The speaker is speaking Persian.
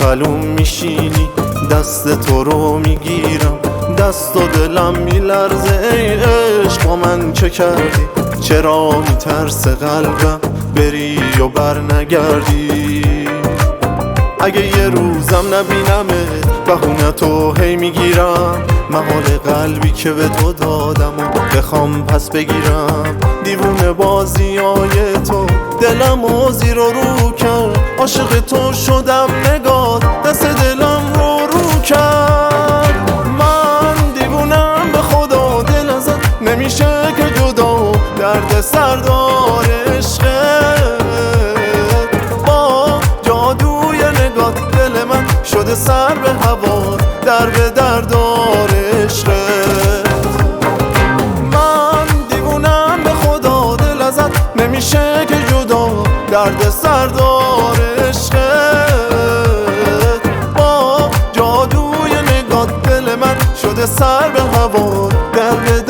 پلوم میشینی دست تو رو میگیرم، دست و دلم میلرزه ای عشق با من چه کردی؟ چرا میترسه قلبم بری و بر نگردی؟ اگه یه روزم نبینمت بهونه تو هی میگیرم، محال قلبی که به تو دادم و بخوام پس بگیرم. دیوونه بازیای تو دلم و زیر و رو کرد، عاشق تو شدم نگات دست دلم رو کرد. من دیوونم به خدا، دل ازت نمیشه که جدا، درد سردار عشقت با جادوی نگات دل من شده سر به هوا، در به دردار عشقت. من دیوونم به خدا، دل ازت نمیشه که جدا، درد سردار عشقت با جادوی نگات دل من شده سر به هوا، در به